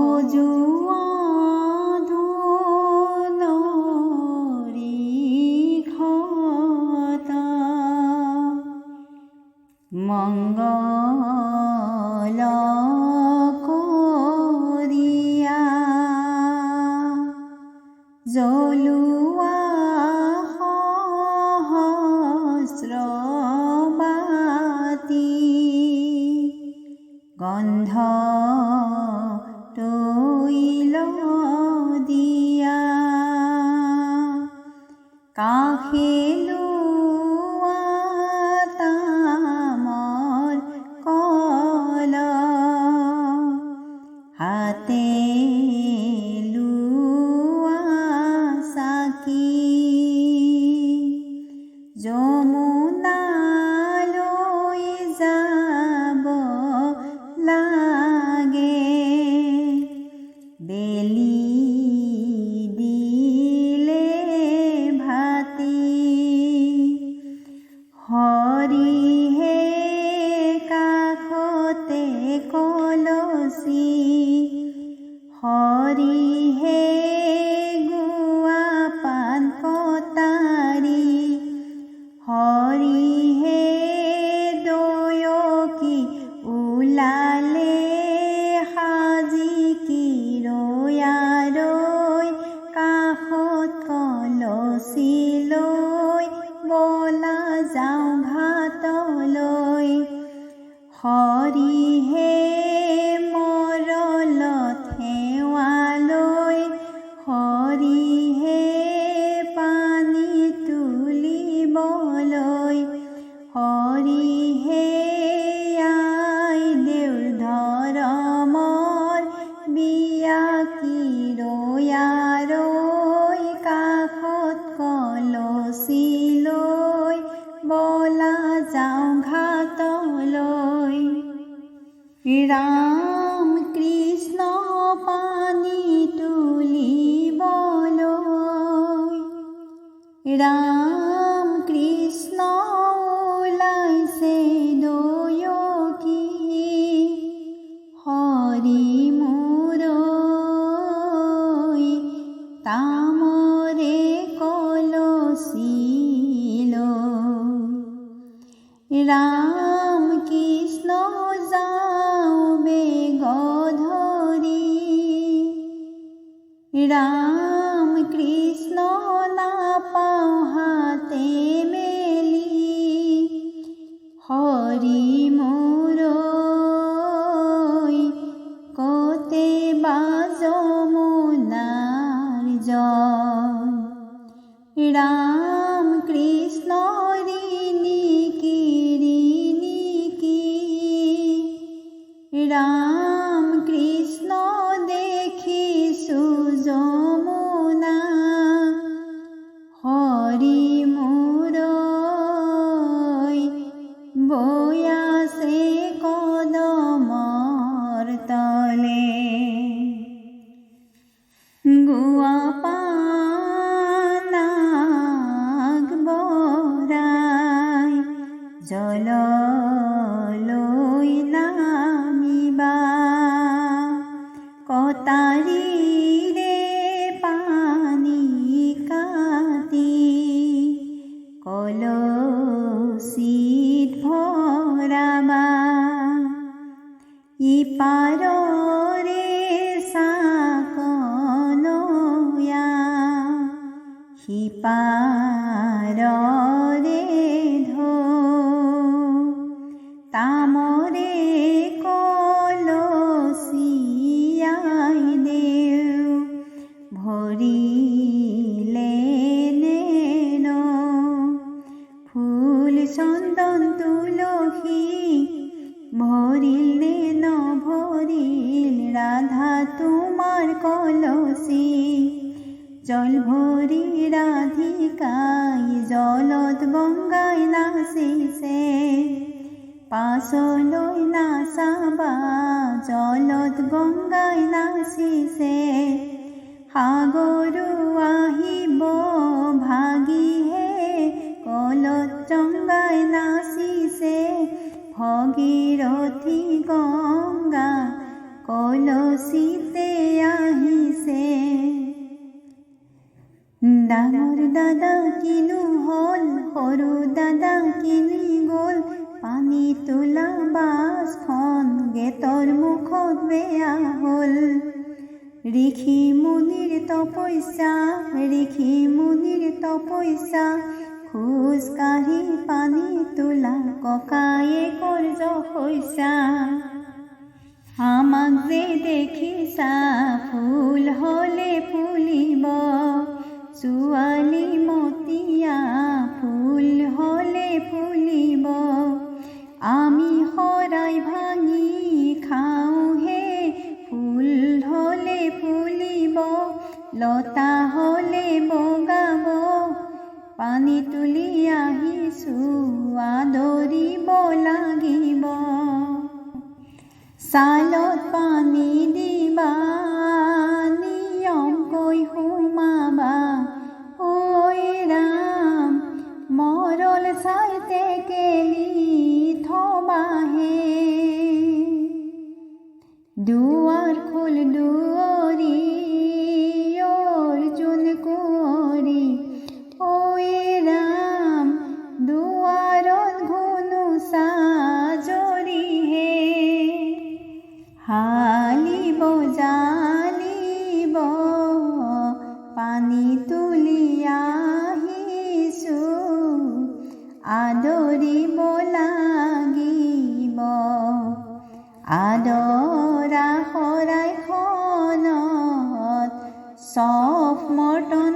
বজোৱা ধুনৰি ঘটা মংগল কৰিয়া জ্বলোৱা সহস্ৰবাতি গন্ধ তৈল দিয়া কাষে লোৱা তামৰ কল হাতে লোৱা চাকি যমুনালৈ যাব লাগে বেলি দিলে ভাতি হৰিহে কাষতে কলচি হৰিহে গুৱা পান কটাৰী হৰিহে দয়কি ওলালে সাজি ৰৈ কাষত কলচি লৈ বলা যাওঁ ঘাটলৈ হৰিহে মৰলত সেৱালৈ হৰিহে পানী তুলিবলৈ হৰিহে আই দেউৰ ধৰমৰ বিয়া ৰৈ কাষত কলচি লৈ বলা যাওঁ ঘাটলৈ ৰাম কৃষ্ণ পানী তুলিবলৈ ৰাম কৃষ্ণ ওলাইছে দয়কি হৰি মূৰৈ তামৰে কলচি লৈ ৰাম কৃষ্ণ যাওঁ বেগ ধৰি ৰাম কৃষ্ণ নাপাওঁ হাতে মেলি হৰি মূৰৈ কতে বা যমুনাৰ জল ৰাম কৃষ্ণ ৰাম কৃষ্ণ দেখিছোঁ যমুনা হৰি মূৰৈ বৈ আছে কদমৰ তলে গুৱা পানাক বৰাই জললৈ নামিবা কটাৰীৰে পানী কাটি কলচিত ভৰাবা ইপাৰৰে চাকনৈয়া সিপাৰৰে ঢৌ তামৰে কলচিয়াই দেও ভৰিলে নেন ফুল চন্দন তুলসী ভৰিল নে নভৰিল ৰাধা তোমাৰ কলচি জল ভৰি ৰাধিকাই জলত গংগাই নাচিছে পাছলৈ নাচাবা জলত গংগাই নাচিছে সাগৰো আহিব ভাগিহে কলত গংগাই নাচিছে ভগীৰথী গংগা কলচীতে আহিছে। ডাঙৰ দাদা কিনো হ'ল, সৰু দাদা কিনি গ'ল, পানী তোলা বাছখন গেটৰ মুখত বেয়া হ'ল। ঋষি মুনিৰ তপস্যা, ঋষি মুনিৰ তপস্যা, খোজ কাঢ়ি পানী তোলা ককায়েকৰ যশস্যা। আমাক যে দেখিছা ফুল হ'লে ফুলিব, ছোৱালী মতিয়া ফুল হ'লে ফুলিব। আমি শৰাই ভাঙি খাওঁহে ফুল হ'লে ফুলিব, লতা হ'লে বগাব, পানী তুলি আহিছোঁ আদৰিব লাগিব। ছালত পানী দিবা, নিয়মকৈ সোমাবা, ঐ ৰাম মৰল চাই টেকেলি থবাহে। দুৱাৰ খোল দুৱৰী, অৰ্জুন কুঁৱৰী, ঐ ৰাম দুৱাৰত ঘুনুচা জৰিহে। হালিব জালিব পানী তুলি আহিছোঁ, আদৰিব লাগিব। আদৰা শৰাইখনত চফ মৰ্টন